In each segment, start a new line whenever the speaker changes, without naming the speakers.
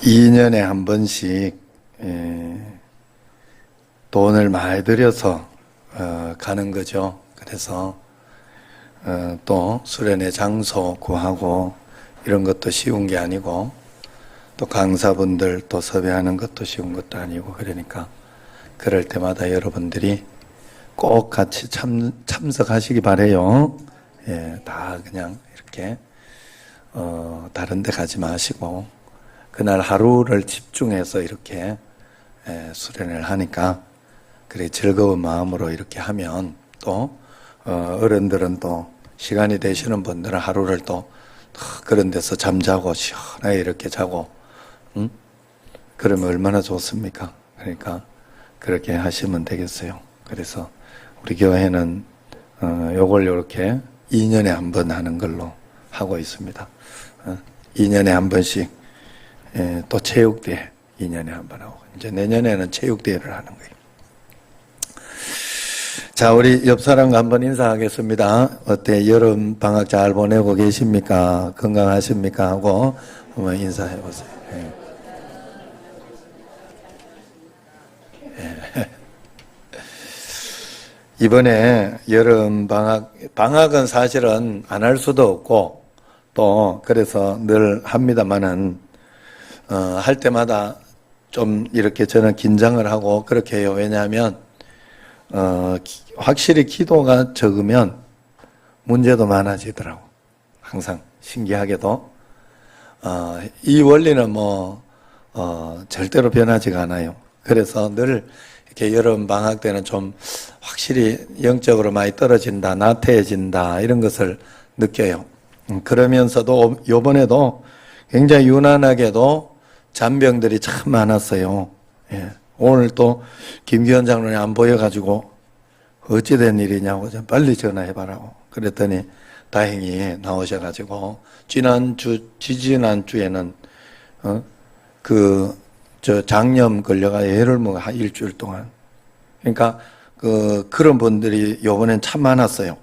2년에 한 번씩 돈을 많이 들여서 가는 거죠. 그래서 또 수련회 장소 구하고 이런 것도 쉬운 게 아니고 또 강사분들 또 섭외하는 것도 쉬운 것도 아니고 그러니까 그럴 때마다 여러분들이 꼭 같이 참석하시기 바래요. 다 그냥 이렇게 다른 데 가지 마시고 그날 하루를 집중해서 이렇게 수련을 하니까 그래 즐거운 마음으로 이렇게 하면 또 어른들은 또 시간이 되시는 분들은 하루를 또 그런 데서 잠자고 시원하게 이렇게 자고 그러면 얼마나 좋습니까? 그러니까 그렇게 하시면 되겠어요. 그래서 우리 교회는 요걸 이렇게 2년에 한 번 하는 걸로 하고 있습니다. 2년에 한 번씩 또 체육대회 2년에 한 번 하고 이제 내년에는 체육대회를 하는 거예요. 자, 우리 옆 사람과 한번 인사하겠습니다. 어때? 여름 방학 잘 보내고 계십니까? 건강하십니까? 하고 한번 인사해 보세요. 이번에 여름 방학은 사실은 안 할 수도 없고 또 그래서 늘 합니다만은 할 때마다 좀 이렇게 저는 긴장을 하고 그렇게 해요. 왜냐하면 확실히 기도가 적으면 문제도 많아지더라고. 항상 신기하게도 이 원리는 절대로 변하지가 않아요. 그래서 늘 이렇게 여름 방학 때는 좀 확실히 영적으로 많이 떨어진다, 나태해진다 이런 것을 느껴요. 그러면서도 요번에도 굉장히 유난하게도 잔병들이 참 많았어요. 오늘 또 김기현 장로님 안 보여가지고 어찌된 일이냐고 좀 빨리 전화해봐라고 그랬더니 다행히 나오셔가지고 지지난주에는 장염 걸려가 애를 먹어 한 일주일 동안. 그러니까 그런 분들이 요번엔 참 많았어요.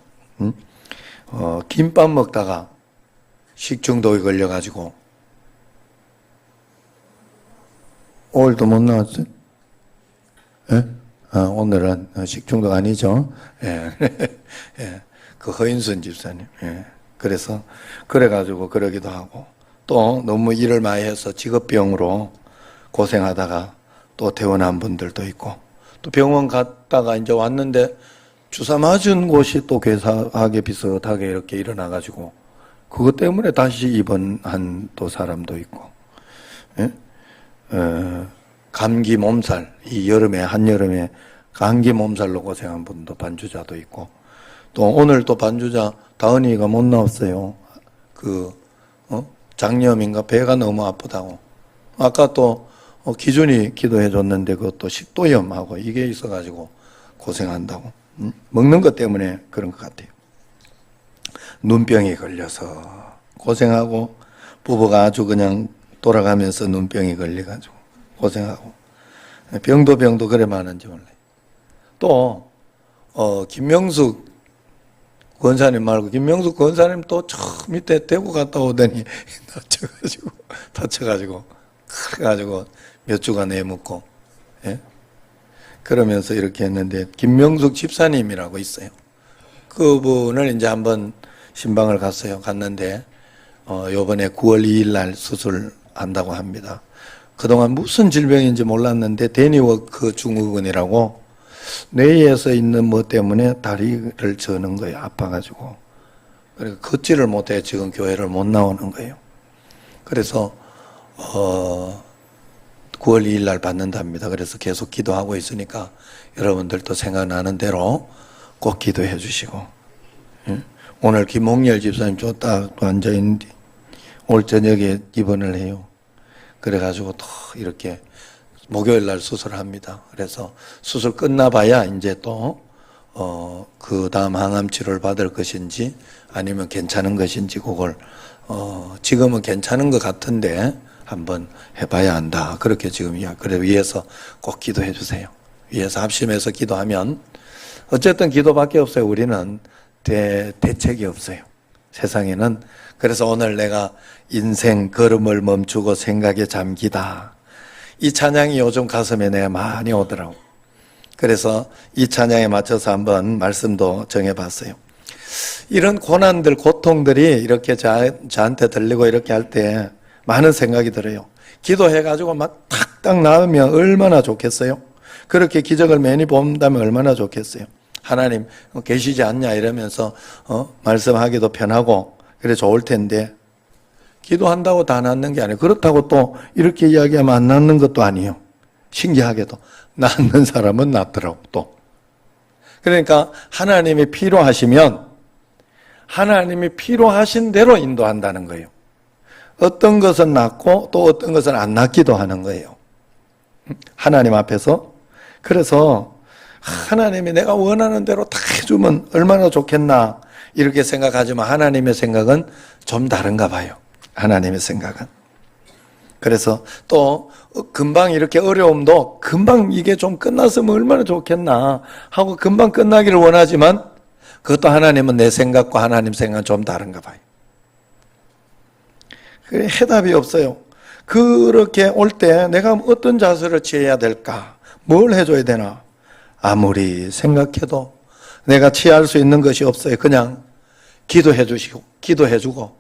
김밥 먹다가 식중독이 걸려가지고 오늘도 못 나왔어요? 오늘은 식중독 아니죠? 그 허인순 집사님. 그래서 그래가지고 그러기도 하고 또 너무 일을 많이 해서 직업병으로 고생하다가 또 퇴원한 분들도 있고 또 병원 갔다가 이제 왔는데 주사 맞은 곳이 또 괴사하게 비슷하게 이렇게 일어나가지고 그것 때문에 다시 입원한 또 사람도 있고 감기 몸살 이 여름에 한여름에 감기 몸살로 고생한 분도 반주자도 있고 또 오늘 또 반주자 다은이가 못 나왔어요. 장염인가 배가 너무 아프다고 아까 또 기준이 기도해 줬는데 그것도 식도염하고 이게 있어가지고 고생한다고 먹는 것 때문에 그런 것 같아요. 눈병이 걸려서 고생하고 부부가 아주 그냥 돌아가면서 눈병이 걸려가지고 고생하고 병도 그래 많은지 몰라요. 또 김명숙 권사님 말고 김명숙 권사님 또 저 밑에 대구 갔다 오더니 다쳐가지고 그래가지고 몇 주간 애묵고 그러면서 이렇게 했는데 김명숙 집사님이라고 있어요. 그분을 이제 한번 신방을 갔는데 요번에 9월 2일 날 수술한다고 합니다. 그동안 무슨 질병인지 몰랐는데 데니워크 증후군이라고 뇌에서 있는 뭐 때문에 다리를 저는 거예요. 아파가지고. 그래서 걷지를 못해 지금 교회를 못 나오는 거예요. 그래서 9월 2일 날 받는답니다. 그래서 계속 기도하고 있으니까 여러분들도 생각나는 대로 꼭 기도해 주시고 오늘 김홍열 집사님 딱 앉아있는데 오늘 저녁에 입원을 해요. 그래가지고 또 이렇게 목요일 날 수술합니다. 그래서 수술 끝나봐야 이제 또 그 다음 항암 치료를 받을 것인지 아니면 괜찮은 것인지 그걸 지금은 괜찮은 것 같은데 한번 해봐야 한다. 그렇게 지금 그래 위에서 꼭 기도해 주세요. 위에서 합심해서 기도하면 어쨌든 기도밖에 없어요. 우리는 대책이 없어요. 세상에는 그래서 오늘 내가 인생 걸음을 멈추고 생각에 잠기다. 이 찬양이 요즘 가슴에 내가 많이 오더라고. 그래서 이 찬양에 맞춰서 한번 말씀도 정해봤어요. 이런 고난들, 고통들이 이렇게 저한테 들리고 이렇게 할 때 많은 생각이 들어요. 기도해가지고 막 탁딱 나으면 얼마나 좋겠어요? 그렇게 기적을 많이 본다면 얼마나 좋겠어요? 하나님 계시지 않냐 이러면서 말씀하기도 편하고 그래 좋을 텐데, 기도한다고 다 낫는 게 아니에요. 그렇다고 또 이렇게 이야기하면 안 낫는 것도 아니에요. 신기하게도 낫는 사람은 낫더라고 또. 그러니까 하나님이 필요하시면 하나님이 필요하신 대로 인도한다는 거예요. 어떤 것은 낫고 또 어떤 것은 안 낫기도 하는 거예요. 하나님 앞에서. 그래서 하나님이 내가 원하는 대로 다 해주면 얼마나 좋겠나 이렇게 생각하지만 하나님의 생각은 좀 다른가 봐요. 하나님의 생각은. 그래서 또 금방 이렇게 어려움도 금방 이게 좀 끝났으면 얼마나 좋겠나 하고 금방 끝나기를 원하지만 그것도 하나님은 내 생각과 하나님 생각은 좀 다른가 봐요. 그래 해답이 없어요. 그렇게 올 때 내가 어떤 자세를 취해야 될까? 뭘 해줘야 되나? 아무리 생각해도 내가 취할 수 있는 것이 없어요. 그냥 기도해 주시고 기도해주고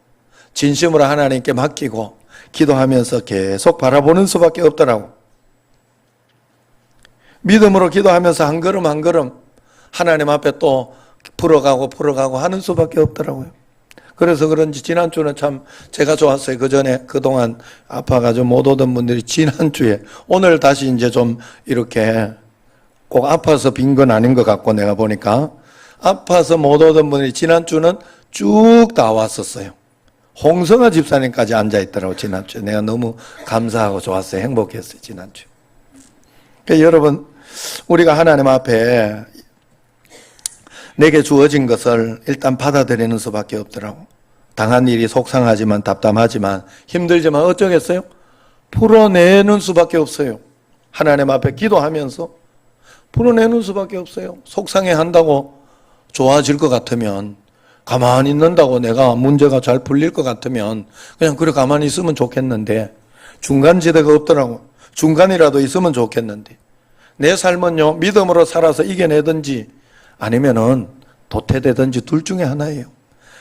진심으로 하나님께 맡기고 기도하면서 계속 바라보는 수밖에 없더라고. 믿음으로 기도하면서 한 걸음 한 걸음 하나님 앞에 또 풀어가고 하는 수밖에 없더라고요. 그래서 그런지 지난주는 참 제가 좋았어요. 그동안 아파가지고 못 오던 분들이 지난주에 오늘 다시 이제 좀 이렇게 꼭 아파서 빈 건 아닌 것 같고 내가 보니까 아파서 못 오던 분들이 지난주는 쭉 다 왔었어요. 홍성아 집사님까지 앉아있더라고 지난주에. 내가 너무 감사하고 좋았어요. 행복했어요 지난주. 그러니까 여러분 우리가 하나님 앞에 내게 주어진 것을 일단 받아들이는 수밖에 없더라고. 당한 일이 속상하지만 답답하지만 힘들지만 어쩌겠어요? 풀어내는 수밖에 없어요. 하나님 앞에 기도하면서 풀어내는 수밖에 없어요. 속상해한다고 좋아질 것 같으면 가만히 있는다고 내가 문제가 잘 풀릴 것 같으면 그냥 그래 가만히 있으면 좋겠는데 중간지대가 없더라고. 중간이라도 있으면 좋겠는데 내 삶은요 믿음으로 살아서 이겨내든지 아니면은 도태되든지 둘 중에 하나예요.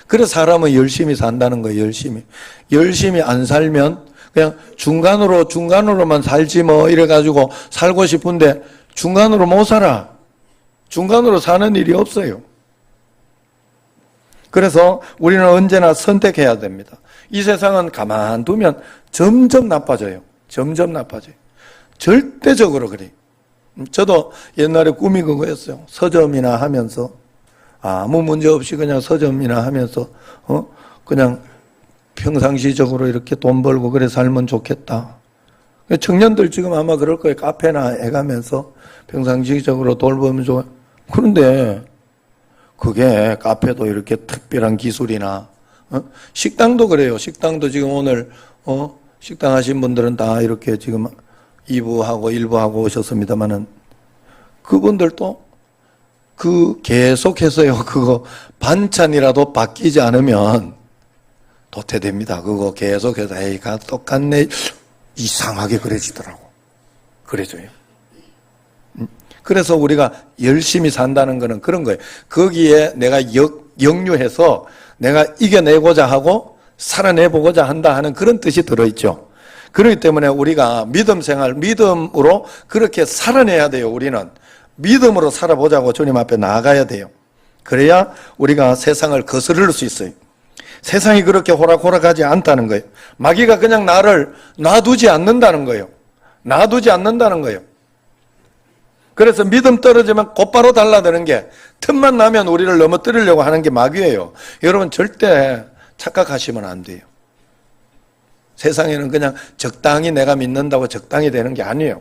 그래서 사람은 열심히 산다는 거예요. 열심히 안 살면 그냥 중간으로만 살지 뭐 이래가지고 살고 싶은데 중간으로 못 살아. 중간으로 사는 일이 없어요. 그래서 우리는 언제나 선택해야 됩니다. 이 세상은 가만두면 점점 나빠져요. 절대적으로 그래요. 저도 옛날에 꿈이 그거였어요. 서점이나 하면서 아무 문제 없이 그냥 서점이나 하면서 그냥 평상시적으로 이렇게 돈 벌고 그래 살면 좋겠다. 청년들 지금 아마 그럴 거예요. 카페나 해가면서 평상시적으로 돈 벌면 좋아. 그런데 그게 카페도 이렇게 특별한 기술이나 식당도 그래요. 식당도 지금 오늘 식당 하신 분들은 다 이렇게 지금 2부하고 1부하고 오셨습니다만은 그분들도 계속해서요. 그거 반찬이라도 바뀌지 않으면 도태됩니다. 그거 계속해서 에이가 똑같네. 이상하게 그래지더라고. 그래줘요. 그래서 우리가 열심히 산다는 거는 그런 거예요. 거기에 내가 역류해서 내가 이겨내고자 하고 살아내보고자 한다 하는 그런 뜻이 들어있죠. 그렇기 때문에 우리가 믿음 생활, 믿음으로 그렇게 살아내야 돼요. 우리는 믿음으로 살아보자고 주님 앞에 나아가야 돼요. 그래야 우리가 세상을 거스를 수 있어요. 세상이 그렇게 호락호락하지 않다는 거예요. 마귀가 그냥 나를 놔두지 않는다는 거예요. 그래서 믿음 떨어지면 곧바로 달라드는 게 틈만 나면 우리를 넘어뜨리려고 하는 게 마귀예요. 여러분 절대 착각하시면 안 돼요. 세상에는 그냥 적당히 내가 믿는다고 적당히 되는 게 아니에요.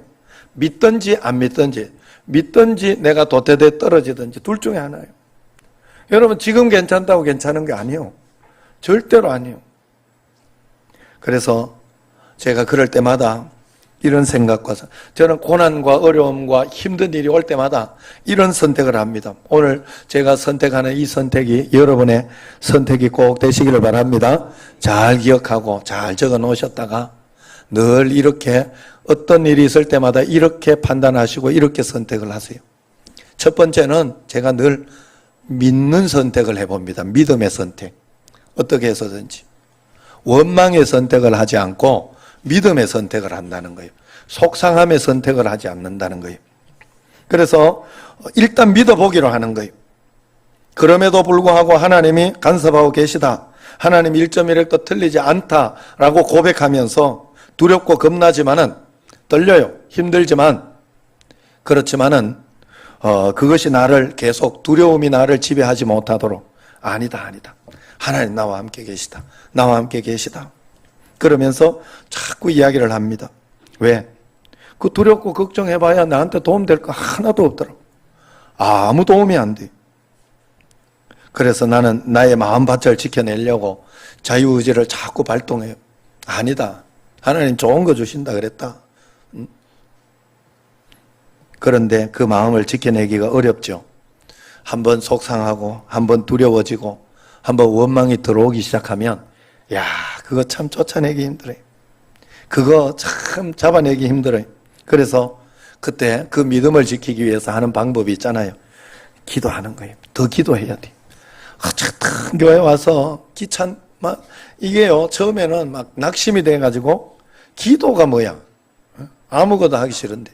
믿든지 안 믿든지 내가 도태돼 떨어지든지 둘 중에 하나예요. 여러분 지금 괜찮다고 괜찮은 게 아니에요. 절대로 아니에요. 그래서 제가 그럴 때마다 이런 생각과 저는 고난과 어려움과 힘든 일이 올 때마다 이런 선택을 합니다. 오늘 제가 선택하는 이 선택이 여러분의 선택이 꼭 되시기를 바랍니다. 잘 기억하고 잘 적어 놓으셨다가 늘 이렇게 어떤 일이 있을 때마다 이렇게 판단하시고 이렇게 선택을 하세요. 첫 번째는 제가 늘 믿는 선택을 해봅니다. 믿음의 선택. 어떻게 해서든지. 원망의 선택을 하지 않고 믿음의 선택을 한다는 거예요. 속상함의 선택을 하지 않는다는 거예요. 그래서 일단 믿어보기로 하는 거예요. 그럼에도 불구하고 하나님이 간섭하고 계시다. 하나님 1.1획도 틀리지 않다라고 고백하면서 두렵고 겁나지만은 떨려요. 힘들지만 그렇지만은 그것이 나를 계속 두려움이 나를 지배하지 못하도록 아니다. 하나님 나와 함께 계시다. 나와 함께 계시다. 그러면서 자꾸 이야기를 합니다. 왜? 그 두렵고 걱정해봐야 나한테 도움될 거 하나도 없더라고. 아무 도움이 안 돼. 그래서 나는 나의 마음밭을 지켜내려고 자유의지를 자꾸 발동해요. 아니다. 하나님 좋은 거 주신다 그랬다. 그런데 그 마음을 지켜내기가 어렵죠. 한번 속상하고 한번 두려워지고 한번 원망이 들어오기 시작하면 야, 그거 참 쫓아내기 힘들어요. 그거 참 잡아내기 힘들어요. 그래서 그때 그 믿음을 지키기 위해서 하는 방법이 있잖아요. 기도하는 거예요. 더 기도해야 돼. 어쨌든 교회 와서 이게요, 처음에는 막 낙심이 돼가지고 기도가 뭐야? 아무것도 하기 싫은데.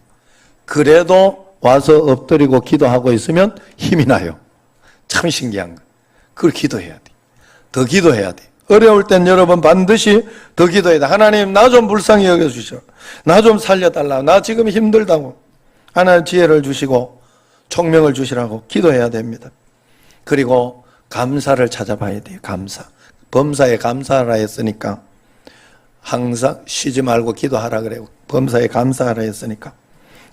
그래도 와서 엎드리고 기도하고 있으면 힘이 나요. 참 신기한 거. 그걸 기도해야 돼. 더 기도해야 돼. 어려울 땐 여러분 반드시 더 기도해야 돼. 하나님 나 좀 불쌍히 여겨주셔. 나 좀 살려달라. 나 지금 힘들다고. 하나님 지혜를 주시고 총명을 주시라고 기도해야 됩니다. 그리고 감사를 찾아봐야 돼요. 감사. 범사에 감사하라 했으니까 항상 쉬지 말고 기도하라 그래요. 범사에 감사하라 했으니까.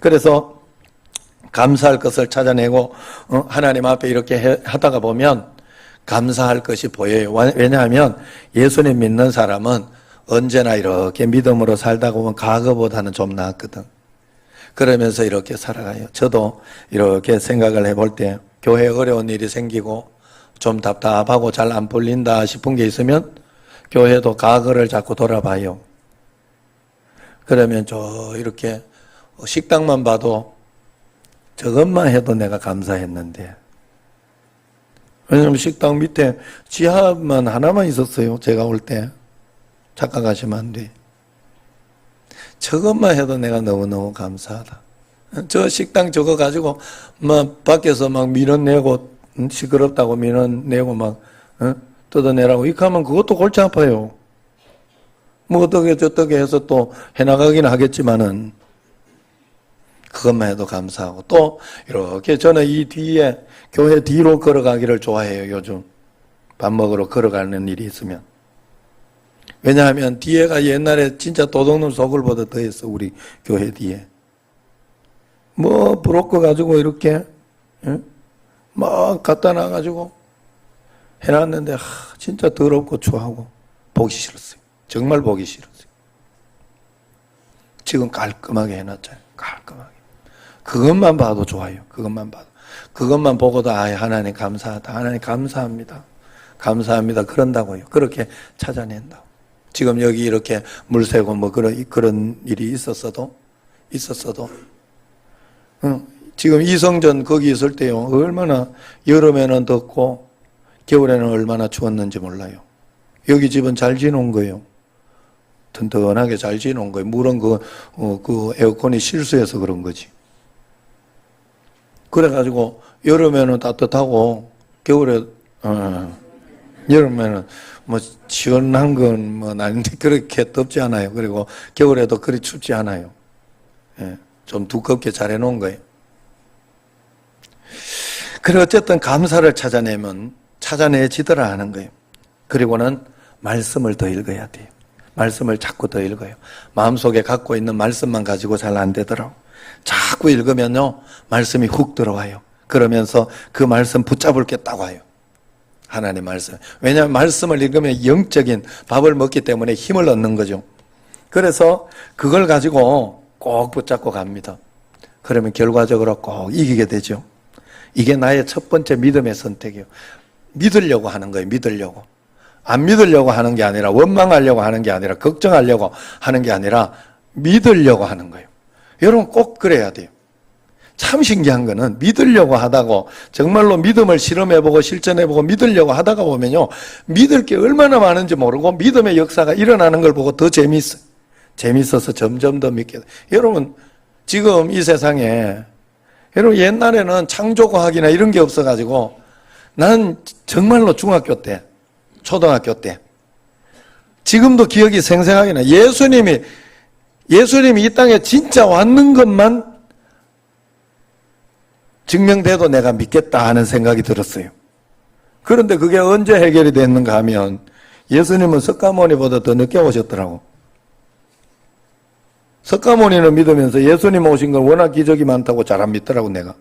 그래서 감사할 것을 찾아내고 하나님 앞에 이렇게 하다가 보면 감사할 것이 보여요. 왜냐하면 예수님 믿는 사람은 언제나 이렇게 믿음으로 살다가 보면 과거보다는 좀 나았거든. 그러면서 이렇게 살아가요. 저도 이렇게 생각을 해볼 때 교회에 어려운 일이 생기고 좀 답답하고 잘 안 풀린다 싶은 게 있으면 교회도 과거를 자꾸 돌아봐요. 그러면 저 이렇게 식당만 봐도 저것만 해도 내가 감사했는데, 왜냐면 식당 밑에 지하만 하나만 있었어요. 제가 올 때. 착각하시면 안 돼. 저것만 해도 내가 너무너무 감사하다. 저 식당 저거 가지고 막 밖에서 막 민원내고 시끄럽다고 민원내고 막 뜯어내라고 이렇게 하면 그것도 골치 아파요. 뭐 어떻게 저떻게 해서 또 해나가긴 하겠지만은 그것만 해도 감사하고, 또 이렇게 저는 이 뒤에 교회 뒤로 걸어가기를 좋아해요. 요즘 밥 먹으러 걸어가는 일이 있으면. 왜냐하면 뒤에가 옛날에 진짜 도둑놈 소굴보다 더했어. 우리 교회 뒤에 뭐 브로커 가지고 이렇게 막 갖다 놔가지고 해놨는데 진짜 더럽고 추하고 보기 싫었어요. 정말 보기 싫었어요. 지금 깔끔하게 해놨잖아요. 깔끔하게. 그것만 봐도 좋아요. 그것만 봐도. 그것만 보고도 하나님 감사하다. 하나님 감사합니다. 감사합니다. 그런다고요. 그렇게 찾아낸다고. 지금 여기 이렇게 물 새고 뭐 그런 일이 있었어도 지금 이성전 거기 있을 때요, 얼마나 여름에는 덥고 겨울에는 얼마나 추웠는지 몰라요. 여기 집은 잘 지놓은 거예요. 튼튼하게 잘 지놓은 거예요. 물은 그 에어컨이 실수해서 그런 거지. 그래가지고 여름에는 따뜻하고 여름에는 뭐 시원한 건 뭐 아닌데 그렇게 덥지 않아요. 그리고 겨울에도 그리 춥지 않아요. 예, 좀 두껍게 잘 해놓은 거예요. 그래 어쨌든 감사를 찾아내지더라 하는 거예요. 그리고는 말씀을 더 읽어야 돼요. 말씀을 자꾸 더 읽어요. 마음속에 갖고 있는 말씀만 가지고 잘 안 되더라고. 자꾸 읽으면요, 말씀이 훅 들어와요. 그러면서 그 말씀 붙잡을 게 딱 와요. 하나님 말씀. 왜냐하면 말씀을 읽으면 영적인 밥을 먹기 때문에 힘을 얻는 거죠. 그래서 그걸 가지고 꼭 붙잡고 갑니다. 그러면 결과적으로 꼭 이기게 되죠. 이게 나의 첫 번째 믿음의 선택이에요. 믿으려고 하는 거예요. 믿으려고. 안 믿으려고 하는 게 아니라, 원망하려고 하는 게 아니라, 걱정하려고 하는 게 아니라 믿으려고 하는 거예요. 여러분 꼭 그래야 돼요. 참 신기한 거는 믿으려고 하다고, 정말로 믿음을 실험해보고 실천해보고 믿으려고 하다가 보면요, 믿을 게 얼마나 많은지 모르고 믿음의 역사가 일어나는 걸 보고 더 재미있어요. 재미있어서 점점 더 믿게 돼요. 여러분 지금 이 세상에, 여러분 옛날에는 창조과학이나 이런 게 없어가지고, 나는 정말로 중학교 때, 초등학교 때, 지금도 기억이 생생하게 나. 예수님이 이 땅에 진짜 왔는 것만 증명돼도 내가 믿겠다 하는 생각이 들었어요. 그런데 그게 언제 해결이 됐는가 하면, 예수님은 석가모니보다 더 늦게 오셨더라고. 석가모니는 믿으면서 예수님 오신 건 워낙 기적이 많다고 잘 안 믿더라고, 내가.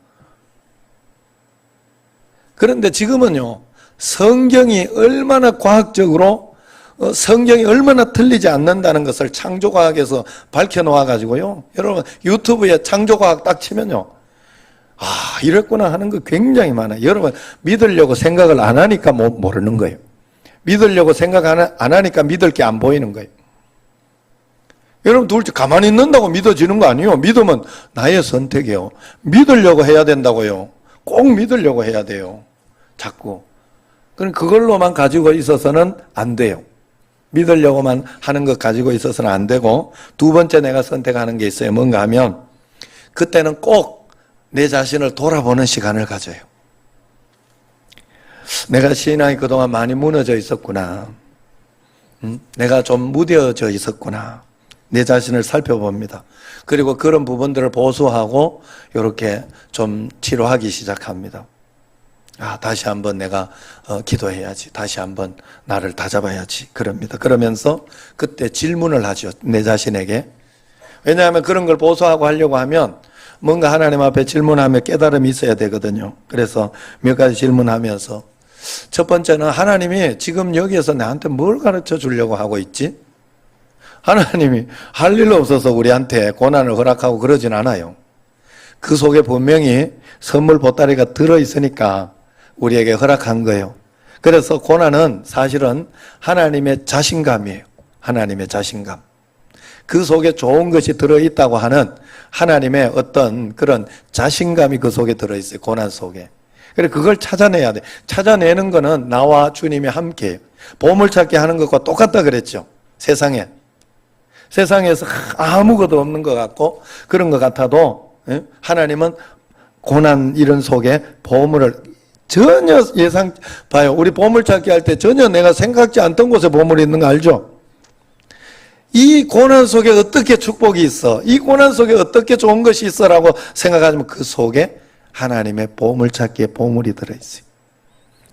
그런데 지금은요, 성경이 얼마나 과학적으로, 성경이 얼마나 틀리지 않는다는 것을 창조과학에서 밝혀놓아가지고요, 여러분 유튜브에 창조과학 딱 치면요, 아, 이랬구나 하는 거 굉장히 많아요. 여러분 믿으려고 생각을 안 하니까 모르는 거예요. 믿으려고 생각 안 하니까 믿을 게 안 보이는 거예요. 여러분 둘째 가만히 있는다고 믿어지는 거 아니에요. 믿음은 나의 선택이에요. 믿으려고 해야 된다고요. 꼭 믿으려고 해야 돼요. 자꾸. 그럼 그걸로만 가지고 있어서는 안 돼요. 믿으려고만 하는 것 가지고 있어서는 안 되고, 두 번째 내가 선택하는 게 있어요. 뭔가 하면, 그때는 꼭 내 자신을 돌아보는 시간을 가져요. 내가 신앙이 그동안 많이 무너져 있었구나. 내가 좀 무뎌져 있었구나. 내 자신을 살펴봅니다. 그리고 그런 부분들을 보수하고 이렇게 좀 치료하기 시작합니다. 아, 다시 한번 내가 기도해야지. 다시 한번 나를 다잡아야지. 그럽니다. 그러면서 그때 질문을 하죠. 내 자신에게. 왜냐하면 그런 걸 보수하고 하려고 하면 뭔가 하나님 앞에 질문하며 깨달음이 있어야 되거든요. 그래서 몇 가지 질문하면서, 첫 번째는 하나님이 지금 여기에서 나한테 뭘 가르쳐 주려고 하고 있지? 하나님이 할 일 없어서 우리한테 고난을 허락하고 그러진 않아요. 그 속에 분명히 선물 보따리가 들어있으니까 우리에게 허락한 거예요. 그래서 고난은 사실은 하나님의 자신감이에요. 하나님의 자신감. 그 속에 좋은 것이 들어있다고 하는 하나님의 어떤 그런 자신감이 그 속에 들어있어요. 고난 속에. 그래서 그걸 찾아내야 돼. 찾아내는 거는 나와 주님이 함께해요. 보물찾기 하는 것과 똑같다 그랬죠. 세상에서 아무것도 없는 것 같고 그런 것 같아도 하나님은 고난 이런 속에 보물을 전혀 봐요. 우리 보물찾기 할 때 전혀 내가 생각지 않던 곳에 보물이 있는 거 알죠? 이 고난 속에 어떻게 축복이 있어? 이 고난 속에 어떻게 좋은 것이 있어라고 생각하면 그 속에 하나님의 보물찾기에 보물이 들어있어요.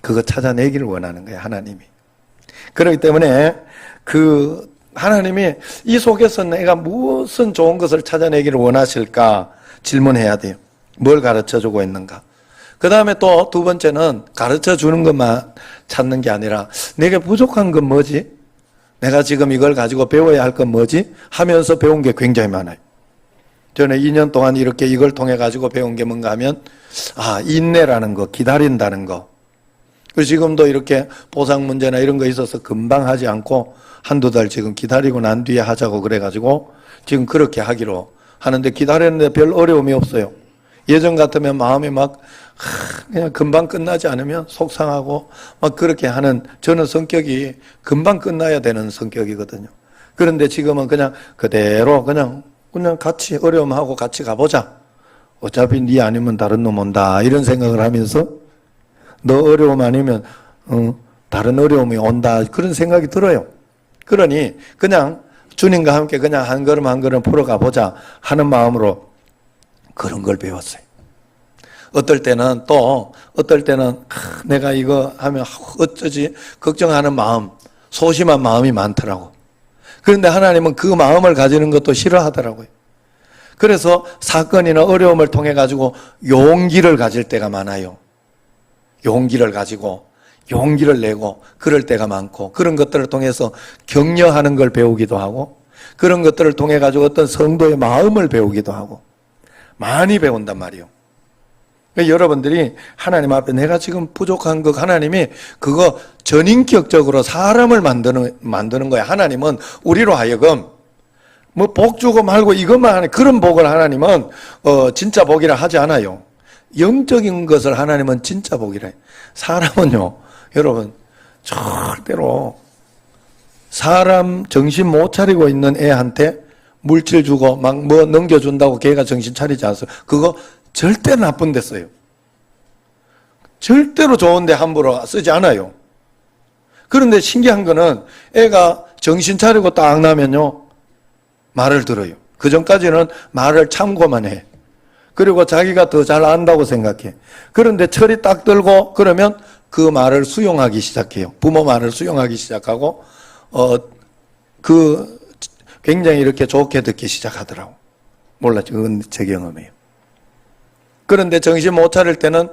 그거 찾아내기를 원하는 거예요, 하나님이. 그렇기 때문에 하나님이 이 속에서 내가 무슨 좋은 것을 찾아내기를 원하실까 질문해야 돼요. 뭘 가르쳐주고 있는가. 그 다음에 또 두 번째는 가르쳐주는 것만 찾는 게 아니라 내게 부족한 건 뭐지? 내가 지금 이걸 가지고 배워야 할 건 뭐지? 하면서 배운 게 굉장히 많아요. 저는 2년 동안 이렇게 이걸 통해 가지고 배운 게 뭔가 하면, 인내라는 거, 기다린다는 거. 그리고 지금도 이렇게 보상 문제나 이런 거 있어서 금방 하지 않고 한두 달 지금 기다리고 난 뒤에 하자고 그래가지고 지금 그렇게 하기로 하는데, 기다리는데 별 어려움이 없어요. 예전 같으면 마음이 그냥 금방 끝나지 않으면 속상하고 그렇게 하는, 저는 성격이 금방 끝나야 되는 성격이거든요. 그런데 지금은 그냥 그대로 그냥 같이 어려움하고 같이 가보자. 어차피 네 아니면 다른 놈 온다. 이런 생각을 하면서 너 어려움 아니면 다른 어려움이 온다. 그런 생각이 들어요. 그러니 그냥 주님과 함께 그냥 한 걸음 한 걸음 풀어가보자 하는 마음으로 그런 걸 배웠어요. 어떨 때는 내가 이거 하면 어쩌지 걱정하는 마음, 소심한 마음이 많더라고. 그런데 하나님은 그 마음을 가지는 것도 싫어하더라고요. 그래서 사건이나 어려움을 통해 가지고 용기를 가질 때가 많아요. 용기를 가지고 용기를 내고 그럴 때가 많고, 그런 것들을 통해서 격려하는 걸 배우기도 하고, 그런 것들을 통해 가지고 어떤 성도의 마음을 배우기도 하고 많이 배운단 말이에요. 여러분들이 하나님 앞에 내가 지금 부족한 것, 하나님이 그거 전인격적으로 사람을 만드는 거야. 하나님은 우리로 하여금 뭐 복 주고 말고 이것만 하는 그런 복을 하나님은 진짜 복이라 하지 않아요. 영적인 것을 하나님은 진짜 복이라 해요. 사람은요, 여러분 절대로 사람 정신 못 차리고 있는 애한테 물질 주고 막 뭐 넘겨준다고 걔가 정신 차리지 않아서 그거 절대 나쁜 데 써요. 절대로 좋은데 함부로 쓰지 않아요. 그런데 신기한 거는 애가 정신 차리고 딱 나면요 말을 들어요. 그 전까지는 말을 참고만 해. 그리고 자기가 더 잘 안다고 생각해. 그런데 철이 딱 들고 그러면 그 말을 수용하기 시작해요. 부모 말을 수용하기 시작하고 굉장히 이렇게 좋게 듣기 시작하더라고. 몰랐죠. 그건 제 경험이에요. 그런데 정신 못 차릴 때는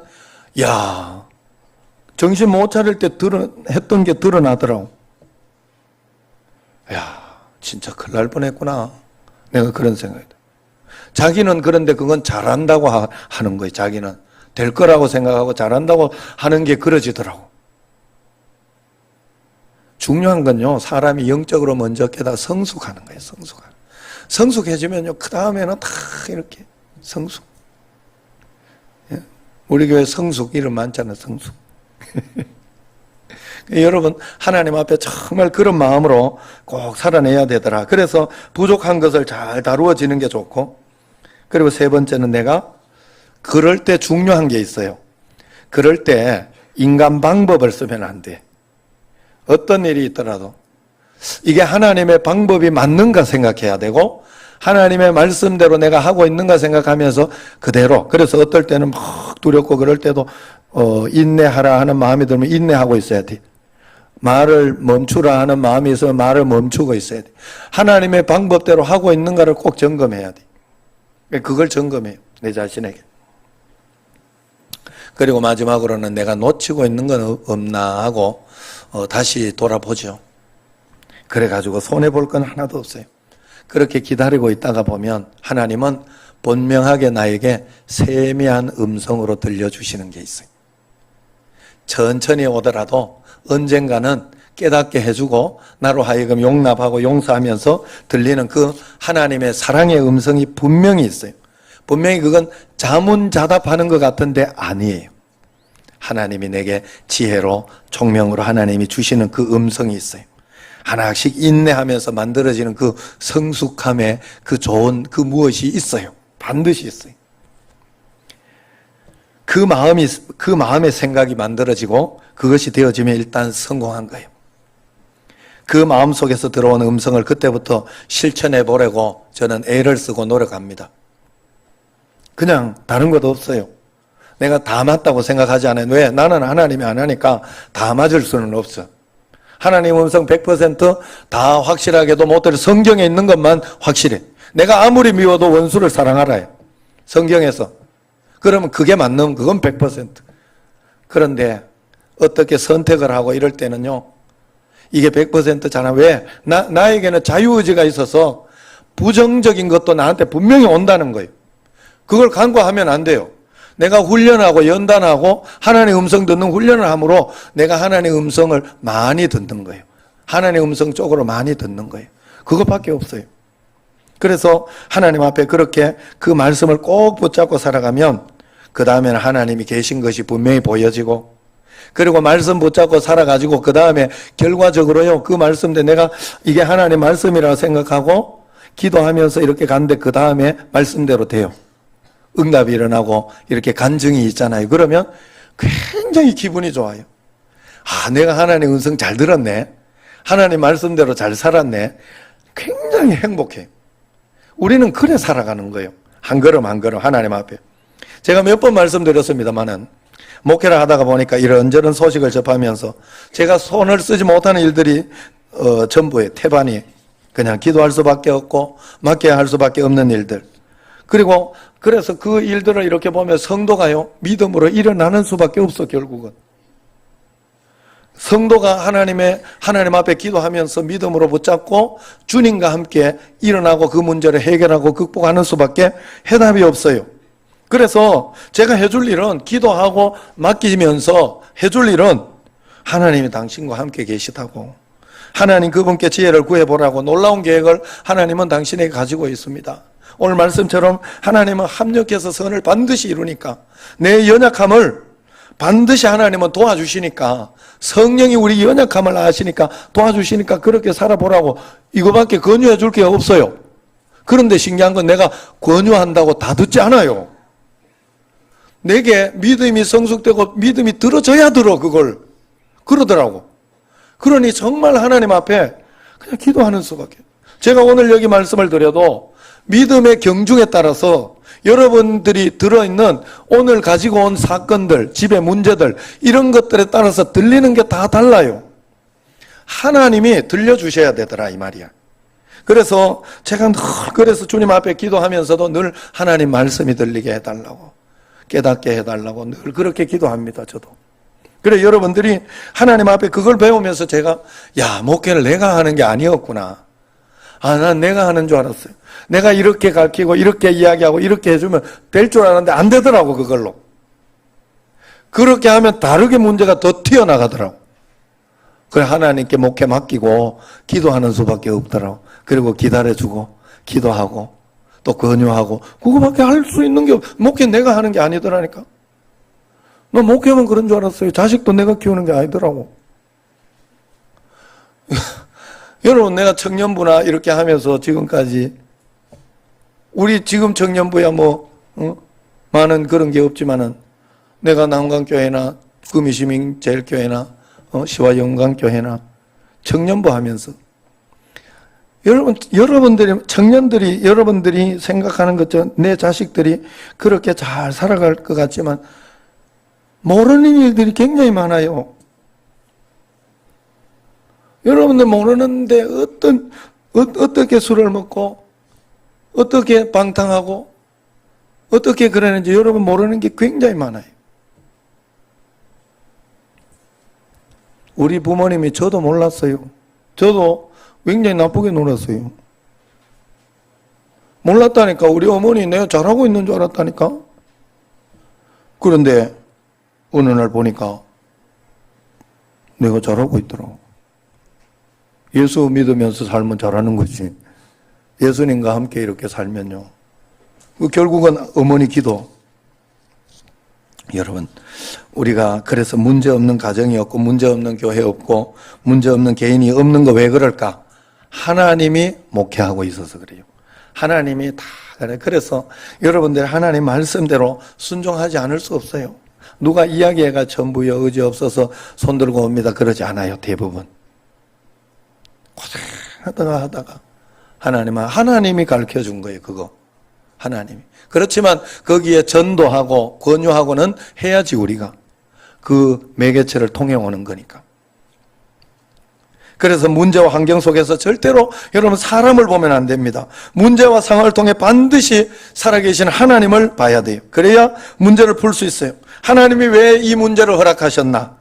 정신 못 차릴 때 했던 게 드러나더라고. 진짜 큰일 날 뻔했구나. 내가 그런 생각이 들어요. 자기는 그런데 그건 잘한다고 하는 거예요. 자기는 될 거라고 생각하고 잘한다고 하는 게 그러지더라고. 중요한 건요, 사람이 영적으로 먼저 깨달아 성숙하는 거예요. 성숙해지면요, 그 다음에는 다 이렇게 성숙. 우리 교회 성숙 이름 많잖아요. 성숙. 여러분 하나님 앞에 정말 그런 마음으로 꼭 살아내야 되더라. 그래서 부족한 것을 잘 다루어지는 게 좋고, 그리고 세 번째는 내가 그럴 때 중요한 게 있어요. 그럴 때 인간 방법을 쓰면 안 돼. 어떤 일이 있더라도 이게 하나님의 방법이 맞는가 생각해야 되고, 하나님의 말씀대로 내가 하고 있는가 생각하면서 그대로. 그래서 어떨 때는 막 두렵고 그럴 때도 인내하라 하는 마음이 들면 인내하고 있어야 돼. 말을 멈추라 하는 마음이 있으면 말을 멈추고 있어야 돼. 하나님의 방법대로 하고 있는가를 꼭 점검해야 돼. 그걸 점검해요. 내 자신에게. 그리고 마지막으로는 내가 놓치고 있는 건 없나 하고 다시 돌아보죠. 그래가지고 손해볼 건 하나도 없어요. 그렇게 기다리고 있다가 보면 하나님은 분명하게 나에게 세미한 음성으로 들려주시는 게 있어요. 천천히 오더라도 언젠가는 깨닫게 해주고 나로 하여금 용납하고 용서하면서 들리는 그 하나님의 사랑의 음성이 분명히 있어요. 분명히 그건 자문자답하는 것 같은데 아니에요. 하나님이 내게 지혜로 총명으로 하나님이 주시는 그 음성이 있어요. 하나씩 인내하면서 만들어지는 그 성숙함의 그 좋은 그 무엇이 있어요. 반드시 있어요. 그 마음의 생각이 만들어지고 그것이 되어지면 일단 성공한 거예요. 그 마음 속에서 들어오는 음성을 그때부터 실천해 보려고 저는 애를 쓰고 노력합니다. 그냥 다른 것도 없어요. 내가 다 맞다고 생각하지 않아요. 왜? 나는 하나님이 안 하니까 다 맞을 수는 없어. 하나님 음성 100%다 확실하게도 못 들어. 성경에 있는 것만 확실해. 내가 아무리 미워도 원수를 사랑하라요. 성경에서. 그러면 그게 맞는 그건 100%. 그런데 어떻게 선택을 하고 이럴 때는요, 이게 100%잖아. 왜? 나에게는 자유의지가 있어서 부정적인 것도 나한테 분명히 온다는 거예요. 그걸 간과하면 안 돼요. 내가 훈련하고 연단하고 하나님의 음성 듣는 훈련을 함으로 내가 하나님의 음성을 많이 듣는 거예요. 하나님의 음성 쪽으로 많이 듣는 거예요. 그것밖에 없어요. 그래서 하나님 앞에 그렇게 그 말씀을 꼭 붙잡고 살아가면 그 다음에는 하나님이 계신 것이 분명히 보여지고, 그리고 말씀 붙잡고 살아가지고 그 다음에 결과적으로요, 그 말씀대 내가 이게 하나님 말씀이라고 생각하고 기도하면서 이렇게 갔는데 그 다음에 말씀대로 돼요. 응답이 일어나고 이렇게 간증이 있잖아요. 그러면 굉장히 기분이 좋아요. 내가 하나님의 음성 잘 들었네. 하나님 말씀대로 잘 살았네. 굉장히 행복해요. 우리는 그래 살아가는 거예요. 한 걸음 한 걸음 하나님 앞에. 제가 몇 번 말씀드렸습니다마는 목회를 하다가 보니까 이런저런 소식을 접하면서 제가 손을 쓰지 못하는 일들이 전부에 태반이 그냥 기도할 수밖에 없고 맡겨야 할 수밖에 없는 일들. 그리고 그래서 그 일들을 이렇게 보면 성도가요, 믿음으로 일어나는 수밖에 없어, 결국은. 성도가 하나님 앞에 기도하면서 믿음으로 붙잡고 주님과 함께 일어나고 그 문제를 해결하고 극복하는 수밖에 해답이 없어요. 그래서 제가 해줄 일은 기도하고 맡기면서 해줄 일은 하나님이 당신과 함께 계시다고, 하나님 그분께 지혜를 구해보라고 놀라운 계획을 하나님은 당신에게 가지고 있습니다. 오늘 말씀처럼 하나님은 합력해서 선을 반드시 이루니까, 내 연약함을 반드시 하나님은 도와주시니까, 성령이 우리 연약함을 아시니까 도와주시니까 그렇게 살아보라고, 이거밖에 권유해 줄 게 없어요. 그런데 신기한 건 내가 권유한다고 다 듣지 않아요. 내게 믿음이 성숙되고 믿음이 들어져야 들어, 그걸. 그러더라고. 그러니 정말 하나님 앞에 그냥 기도하는 수밖에. 제가 오늘 여기 말씀을 드려도 믿음의 경중에 따라서 여러분들이 들어있는 오늘 가지고 온 사건들, 집의 문제들, 이런 것들에 따라서 들리는 게 다 달라요. 하나님이 들려주셔야 되더라, 이 말이야. 그래서 제가 늘 그래서 주님 앞에 기도하면서도 늘 하나님 말씀이 들리게 해달라고, 깨닫게 해달라고 늘 그렇게 기도합니다, 저도. 그래, 여러분들이 하나님 앞에 그걸 배우면서 제가, 야, 목회를 내가 하는 게 아니었구나. 아, 난 내가 하는 줄 알았어요. 내가 이렇게 가르치고 이렇게 이야기하고 이렇게 해주면 될 줄 알았는데 안 되더라고, 그걸로. 그렇게 하면 다르게 문제가 더 튀어나가더라고. 그래, 하나님께 목회 맡기고 기도하는 수밖에 없더라고. 그리고 기다려주고 기도하고 또 권유하고, 그거밖에 할 수 있는 게 목회 내가 하는 게 아니더라니까. 너 목회만 그런 줄 알았어요. 자식도 내가 키우는 게 아니더라고. 여러분, 내가 청년부나 이렇게 하면서 지금까지, 우리 지금 청년부야 많은 그런 게 없지만은, 내가 남강교회나 구미시민제일교회나 시와영광교회나 청년부 하면서, 여러분들이 생각하는 것처럼 내 자식들이 그렇게 잘 살아갈 것 같지만 모르는 일들이 굉장히 많아요. 여러분들 모르는데 어떻게 술을 먹고 어떻게 방탕하고 어떻게 그러는지 여러분 모르는 게 굉장히 많아요. 우리 부모님이 저도 몰랐어요. 저도 굉장히 나쁘게 놀았어요. 몰랐다니까. 우리 어머니 내가 잘하고 있는 줄 알았다니까. 그런데 어느 날 보니까 내가 잘하고 있더라고. 예수 믿으면서 살면 잘하는 거지. 예수님과 함께 이렇게 살면요. 결국은 어머니 기도. 여러분, 우리가 그래서 문제없는 가정이 없고 문제없는 교회 없고 문제없는 개인이 없는 거 왜 그럴까? 하나님이 목회하고 있어서 그래요. 하나님이 다 그래. 그래서 여러분들 하나님 말씀대로 순종하지 않을 수 없어요. 누가 이야기해가 전부여 의지 없어서 손 들고 옵니다. 그러지 않아요. 대부분. 고생하다가 하나님이 가르쳐 준 거예요. 그거. 하나님이. 그렇지만 거기에 전도하고 권유하고는 해야지 우리가. 그 매개체를 통해 오는 거니까. 그래서 문제와 환경 속에서 절대로 여러분 사람을 보면 안 됩니다. 문제와 상황을 통해 반드시 살아계신 하나님을 봐야 돼요. 그래야 문제를 풀 수 있어요. 하나님이 왜 이 문제를 허락하셨나?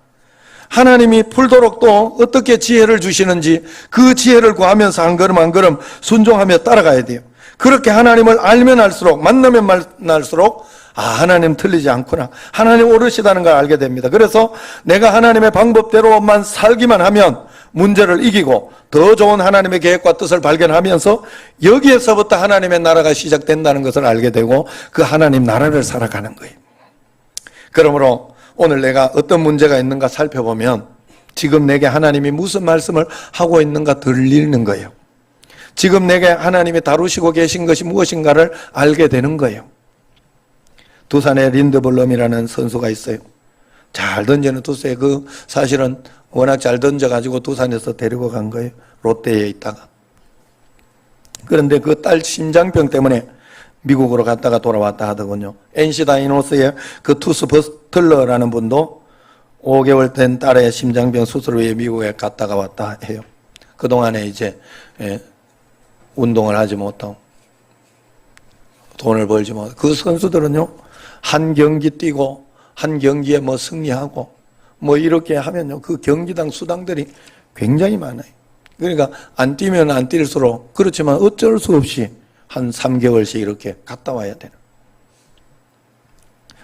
하나님이 풀도록 또 어떻게 지혜를 주시는지 그 지혜를 구하면서 한 걸음 한 걸음 순종하며 따라가야 돼요. 그렇게 하나님을 알면 알수록, 만나면 만날수록 하나님 틀리지 않구나. 하나님 오르시다는 걸 알게 됩니다. 그래서 내가 하나님의 방법대로만 살기만 하면 문제를 이기고 더 좋은 하나님의 계획과 뜻을 발견하면서 여기에서부터 하나님의 나라가 시작된다는 것을 알게 되고 그 하나님 나라를 살아가는 거예요. 그러므로 오늘 내가 어떤 문제가 있는가 살펴보면 지금 내게 하나님이 무슨 말씀을 하고 있는가 들리는 거예요. 지금 내게 하나님이 다루시고 계신 것이 무엇인가를 알게 되는 거예요. 두산에 린드블럼이라는 선수가 있어요. 잘 던지는 투수에 사실은 워낙 잘 던져가지고 두산에서 데리고 간 거예요. 롯데에 있다가. 그런데 그 딸 심장병 때문에 미국으로 갔다가 돌아왔다 하더군요. NC 다이노스의 그 투수 버틀러라는 분도 5개월 된 딸의 심장병 수술을 위해 미국에 갔다가 왔다 해요. 그동안에 이제 운동을 하지 못하고 돈을 벌지 못하고 그 선수들은요 한 경기 뛰고 한 경기에 승리하고 뭐 이렇게 하면요, 그 경기당 수당들이 굉장히 많아요. 그러니까 안 뛰면 안 뛸수록, 그렇지만 어쩔 수 없이 한 3개월씩 이렇게 갔다 와야 되는.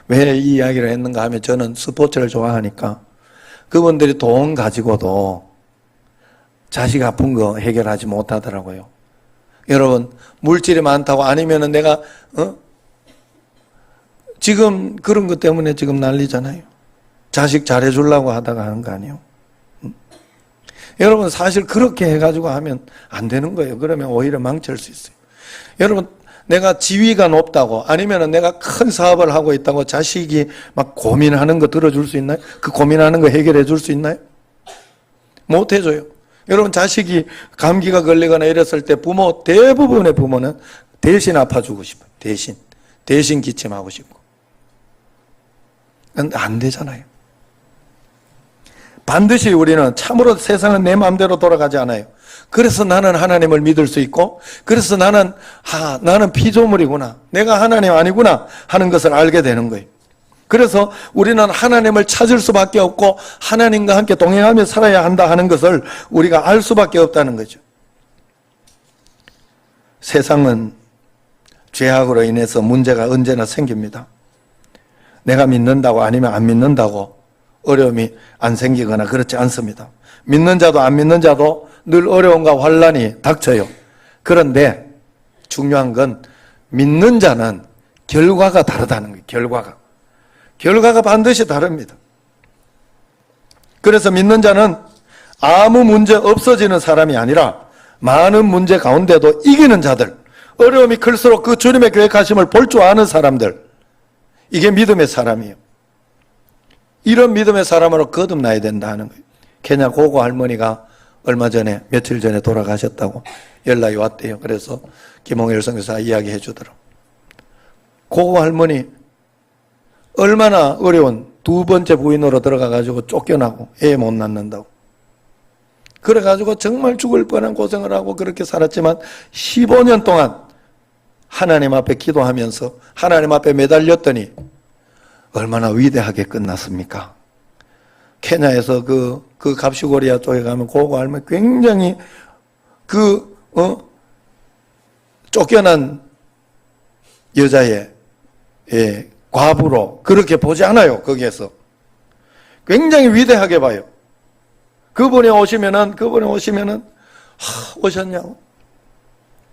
왜 이 이야기를 했는가 하면, 저는 스포츠를 좋아하니까 그분들이 돈 가지고도 자식 아픈 거 해결하지 못하더라고요. 여러분, 물질이 많다고 아니면은 내가 지금 그런 것 때문에 지금 난리잖아요. 자식 잘해주려고 하다가 하는 거 아니에요. 여러분, 사실 그렇게 해가지고 하면 안 되는 거예요. 그러면 오히려 망칠 수 있어요. 여러분, 내가 지위가 높다고, 아니면은 내가 큰 사업을 하고 있다고 자식이 막 고민하는 거 들어줄 수 있나요? 그 고민하는 거 해결해 줄 수 있나요? 못 해줘요. 여러분, 자식이 감기가 걸리거나 이랬을 때 대부분의 부모는 대신 아파주고 싶어요. 대신 기침하고 싶고. 안 되잖아요. 반드시 우리는 참으로 세상은 내 마음대로 돌아가지 않아요. 그래서 나는 하나님을 믿을 수 있고, 그래서 나는 피조물이구나, 내가 하나님 아니구나 하는 것을 알게 되는 거예요. 그래서 우리는 하나님을 찾을 수밖에 없고 하나님과 함께 동행하며 살아야 한다 하는 것을 우리가 알 수밖에 없다는 거죠. 세상은 죄악으로 인해서 문제가 언제나 생깁니다. 내가 믿는다고 아니면 안 믿는다고 어려움이 안 생기거나 그렇지 않습니다. 믿는 자도 안 믿는 자도 늘 어려움과 환란이 닥쳐요. 그런데 중요한 건 믿는 자는 결과가 다르다는 거예요. 결과가 반드시 다릅니다. 그래서 믿는 자는 아무 문제 없어지는 사람이 아니라 많은 문제 가운데도 이기는 자들, 어려움이 클수록 그 주님의 계획하심을 볼 줄 아는 사람들, 이게 믿음의 사람이에요. 이런 믿음의 사람으로 거듭나야 된다 하는 거예요. 케냐 고고 할머니가 며칠 전에 돌아가셨다고 연락이 왔대요. 그래서 김홍일 선교사 이야기해 주더라고요. 고고 할머니 얼마나 어려운 두 번째 부인으로 들어가가지고 쫓겨나고 애 못 낳는다고. 그래가지고 정말 죽을 뻔한 고생을 하고 그렇게 살았지만 15년 동안 하나님 앞에 기도하면서 하나님 앞에 매달렸더니 얼마나 위대하게 끝났습니까? 케냐에서 그 갑시고리아 쪽에 가면 고고 할머니 굉장히 쫓겨난 여자의 과부로 그렇게 보지 않아요. 거기에서 굉장히 위대하게 봐요. 그분이 오시면은 오셨냐고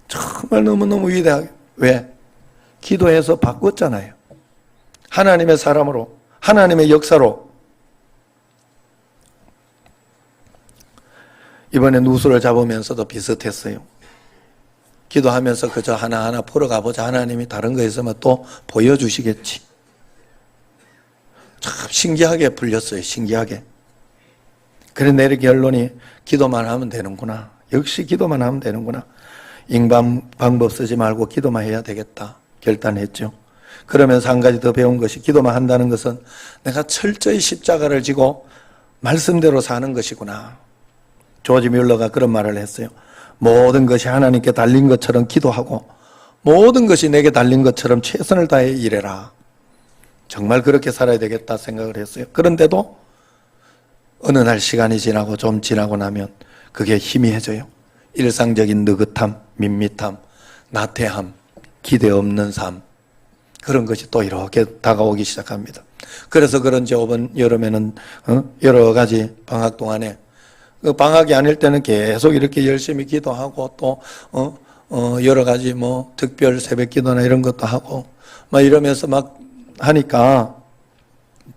정말 너무너무 위대하게. 왜? 기도해서 바꿨잖아요. 하나님의 사람으로, 하나님의 역사로. 이번에 누수를 잡으면서도 비슷했어요. 기도하면서 그저 하나하나 풀어가 보자. 하나님이 다른 거 있으면 또 보여주시겠지. 참 신기하게 풀렸어요. 신기하게. 그래 내린 결론이 기도만 하면 되는구나. 역시 기도만 하면 되는구나. 인간 방법 쓰지 말고 기도만 해야 되겠다 결단했죠. 그러면서 한 가지 더 배운 것이, 기도만 한다는 것은 내가 철저히 십자가를 지고 말씀대로 사는 것이구나. 조지 뮬러가 그런 말을 했어요. 모든 것이 하나님께 달린 것처럼 기도하고 모든 것이 내게 달린 것처럼 최선을 다해 일해라. 정말 그렇게 살아야 되겠다 생각을 했어요. 그런데도 어느 날 시간이 지나고 좀 지나고 나면 그게 희미해져요. 일상적인 느긋함, 밋밋함, 나태함, 기대 없는 삶, 그런 것이 또 이렇게 다가오기 시작합니다. 그래서 그런지 이번 여름에는 여러 가지 방학 동안에, 방학이 아닐 때는 계속 이렇게 열심히 기도하고 또 여러 가지 뭐 특별 새벽 기도나 이런 것도 하고 막 이러면서 막 하니까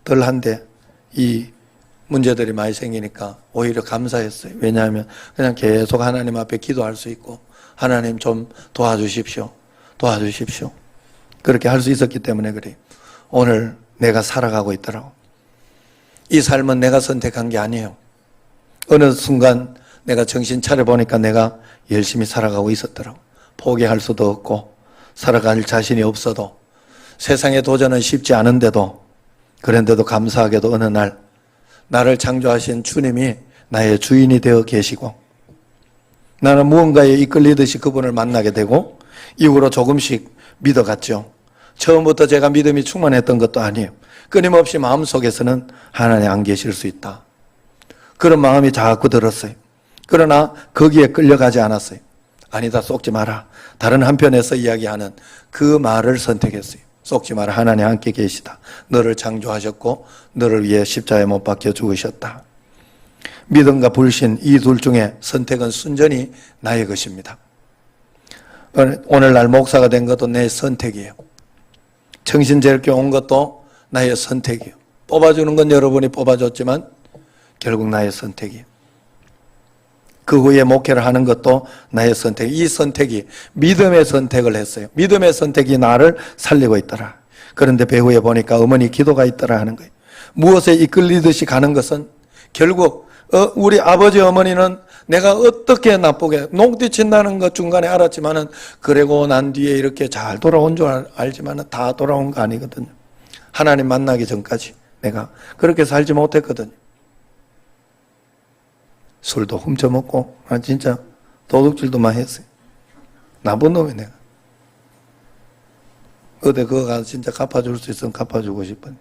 덜한데 이 문제들이 많이 생기니까 오히려 감사했어요. 왜냐하면 그냥 계속 하나님 앞에 기도할 수 있고, 하나님 좀 도와주십시오. 그렇게 할 수 있었기 때문에 그래요. 오늘 내가 살아가고 있더라고. 이 삶은 내가 선택한 게 아니에요. 어느 순간 내가 정신 차려보니까 내가 열심히 살아가고 있었더라고. 포기할 수도 없고 살아갈 자신이 없어도, 세상의 도전은 쉽지 않은데도, 그런데도 감사하게도 어느 날 나를 창조하신 주님이 나의 주인이 되어 계시고, 나는 무언가에 이끌리듯이 그분을 만나게 되고 이후로 조금씩 믿어갔죠. 처음부터 제가 믿음이 충만했던 것도 아니에요. 끊임없이 마음속에서는 하나님 안 계실 수 있다. 그런 마음이 자꾸 들었어요. 그러나 거기에 끌려가지 않았어요. 아니다, 속지 마라. 다른 한편에서 이야기하는 그 말을 선택했어요. 속지 마라. 하나님 함께 계시다. 너를 창조하셨고 너를 위해 십자가에 못 박혀 죽으셨다. 믿음과 불신 이 둘 중에 선택은 순전히 나의 것입니다. 오늘날 목사가 된 것도 내 선택이에요. 청신제일교회 온 것도 나의 선택이에요. 뽑아주는 건 여러분이 뽑아줬지만 결국 나의 선택이에요. 그 후에 목회를 하는 것도 나의 선택. 이 선택이 믿음의 선택을 했어요. 믿음의 선택이 나를 살리고 있더라. 그런데 배후에 보니까 어머니 기도가 있더라 하는 거예요. 무엇에 이끌리듯이 가는 것은 결국 우리 아버지 어머니는 내가 어떻게 나쁘게 농띠친다는 것 중간에 알았지만은 그러고 난 뒤에 이렇게 잘 돌아온 줄 알지만은 다 돌아온 거 아니거든요. 하나님 만나기 전까지 내가 그렇게 살지 못했거든요. 술도 훔쳐먹고 진짜 도둑질도 많이 했어요. 나쁜 놈이 내가. 어디 그거 가서 진짜 갚아줄 수 있으면 갚아주고 싶어요.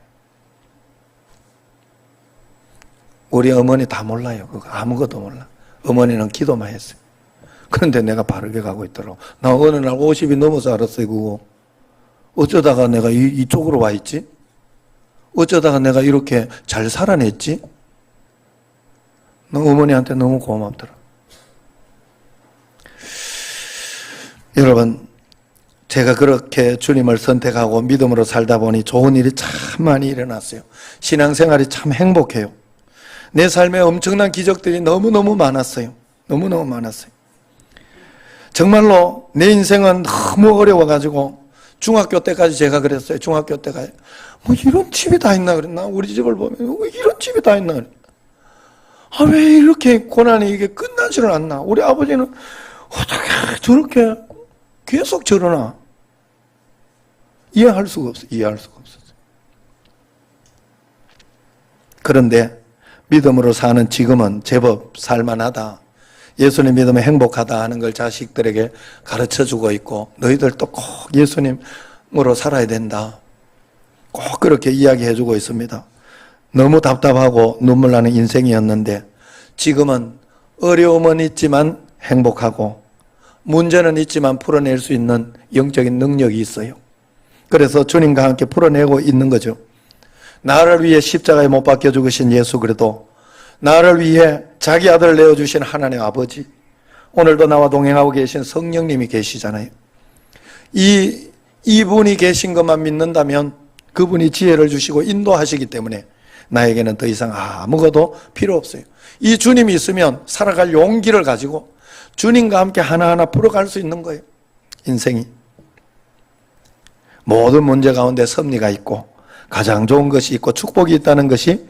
우리 어머니 다 몰라요. 그거 아무것도 몰라. 어머니는 기도만 했어요. 그런데 내가 바르게 가고 있더라고. 나 어느 날 50이 넘어서 알았어요. 그거 어쩌다가 내가 이쪽으로 와 있지? 어쩌다가 내가 이렇게 잘 살아냈지? 어머니한테 너무 고맙더라. 여러분, 제가 그렇게 주님을 선택하고 믿음으로 살다 보니 좋은 일이 참 많이 일어났어요. 신앙생활이 참 행복해요. 내 삶에 엄청난 기적들이 너무너무 많았어요. 너무너무 많았어요. 정말로 내 인생은 너무 어려워가지고 중학교 때까지 제가 그랬어요. 중학교 때까지 뭐 이런 집이 다 있나 그랬나? 우리 집을 보면 이런 집이 다 있나 그랬나? 왜 이렇게 고난이 이게 끝나지를 않나? 우리 아버지는 어떻게 저렇게 계속 저러나? 이해할 수가 없어요. 이해할 수가 없었어요. 그런데 믿음으로 사는 지금은 제법 살만하다. 예수님 믿으면 행복하다 하는 걸 자식들에게 가르쳐주고 있고 너희들도 꼭 예수님으로 살아야 된다. 꼭 그렇게 이야기해주고 있습니다. 너무 답답하고 눈물 나는 인생이었는데 지금은 어려움은 있지만 행복하고 문제는 있지만 풀어낼 수 있는 영적인 능력이 있어요. 그래서 주님과 함께 풀어내고 있는 거죠. 나를 위해 십자가에 못 박혀 죽으신 예수 그래도 나를 위해 자기 아들을 내어주신 하나님 아버지, 오늘도 나와 동행하고 계신 성령님이 계시잖아요. 이분이 계신 것만 믿는다면 그분이 지혜를 주시고 인도하시기 때문에 나에게는 더 이상 아무것도 필요 없어요. 이 주님이 있으면 살아갈 용기를 가지고 주님과 함께 하나하나 풀어갈 수 있는 거예요. 인생이. 모든 문제 가운데 섭리가 있고 가장 좋은 것이 있고 축복이 있다는 것이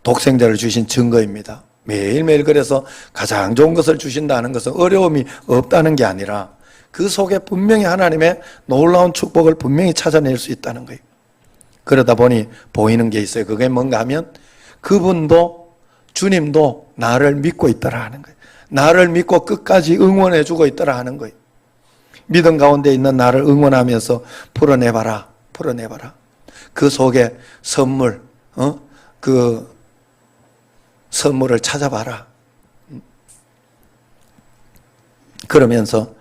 독생자를 주신 증거입니다. 매일매일 그래서 가장 좋은 것을 주신다는 것은 어려움이 없다는 게 아니라 그 속에 분명히 하나님의 놀라운 축복을 분명히 찾아낼 수 있다는 거예요. 그러다 보니 보이는 게 있어요. 그게 뭔가 하면 그분도 주님도 나를 믿고 있더라 하는 거예요. 나를 믿고 끝까지 응원해 주고 있더라 하는 거예요. 믿음 가운데 있는 나를 응원하면서 풀어내봐라. 풀어내봐라. 그 속에 선물, 그 선물을 찾아봐라. 그러면서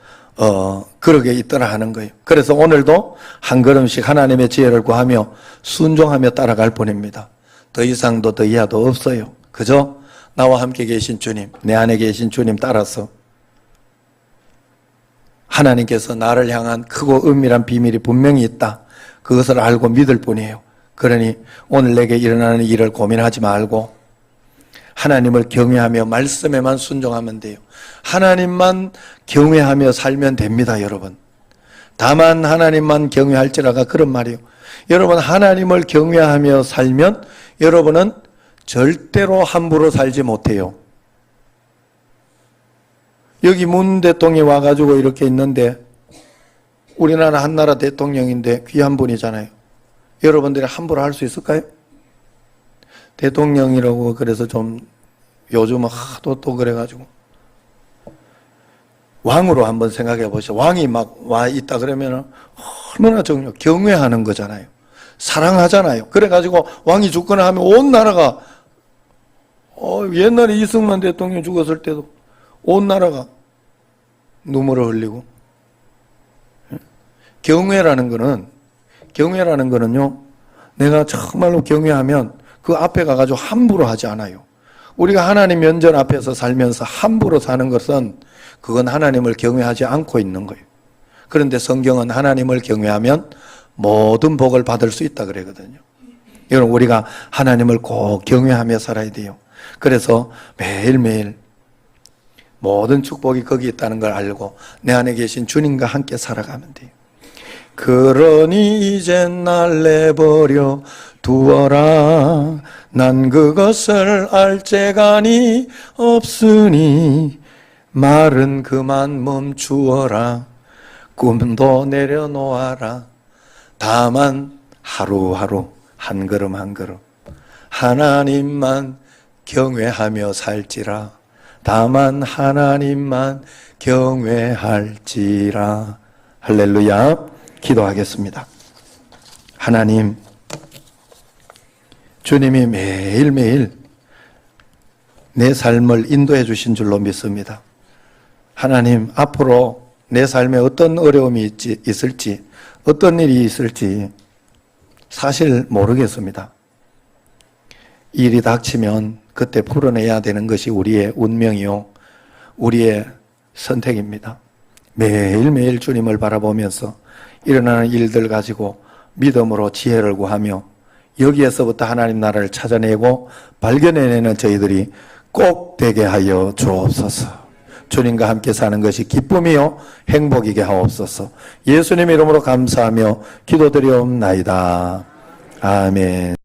그러게 있더라 하는 거예요. 그래서 오늘도 한 걸음씩 하나님의 지혜를 구하며 순종하며 따라갈 뿐입니다. 더 이상도 더 이하도 없어요. 그저 나와 함께 계신 주님, 내 안에 계신 주님 따라서 하나님께서 나를 향한 크고 은밀한 비밀이 분명히 있다. 그것을 알고 믿을 뿐이에요. 그러니 오늘 내게 일어나는 일을 고민하지 말고 하나님을 경외하며 말씀에만 순종하면 돼요. 하나님만 경외하며 살면 됩니다, 여러분. 다만 하나님만 경외할지라가 그런 말이에요. 여러분, 하나님을 경외하며 살면 여러분은 절대로 함부로 살지 못해요. 여기 문 대통령이 와가지고 이렇게 있는데 우리나라 한나라 대통령인데 귀한 분이잖아요. 여러분들이 함부로 할 수 있을까요? 대통령이라고 그래서 좀 요즘은 하도 또 그래가지고 왕으로 한번 생각해 보시죠. 왕이 막 와 있다 그러면은 얼마나 경외하는 거잖아요. 사랑하잖아요. 그래가지고 왕이 죽거나 하면 온 나라가 옛날에 이승만 대통령 죽었을 때도 온 나라가 눈물을 흘리고. 경외라는 거는요, 내가 정말로 경외하면 그 앞에 가가지고 함부로 하지 않아요. 우리가 하나님 면전 앞에서 살면서 함부로 사는 것은 그건 하나님을 경외하지 않고 있는 거예요. 그런데 성경은 하나님을 경외하면 모든 복을 받을 수 있다 그러거든요. 여러분, 우리가 하나님을 꼭 경외하며 살아야 돼요. 그래서 매일매일 모든 축복이 거기 있다는 걸 알고 내 안에 계신 주님과 함께 살아가면 돼요. 그러니 이젠 날 내버려 두어라. 난 그것을 알 재간이 없으니 말은 그만 멈추어라. 꿈도 내려놓아라. 다만 하루하루 한 걸음 한 걸음 하나님만 경외하며 살지라. 다만 하나님만 경외할지라. 할렐루야. 기도하겠습니다. 하나님, 주님이 매일매일 내 삶을 인도해 주신 줄로 믿습니다. 하나님, 앞으로 내 삶에 어떤 어려움이 있을지, 어떤 일이 있을지 사실 모르겠습니다. 일이 닥치면 그때 풀어내야 되는 것이 우리의 운명이요, 우리의 선택입니다. 매일매일 주님을 바라보면서 일어나는 일들 가지고 믿음으로 지혜를 구하며 여기에서부터 하나님 나라를 찾아내고 발견해내는 저희들이 꼭 되게 하여 주옵소서. 주님과 함께 사는 것이 기쁨이요 행복이게 하옵소서. 예수님 이름으로 감사하며 기도드리옵나이다. 아멘.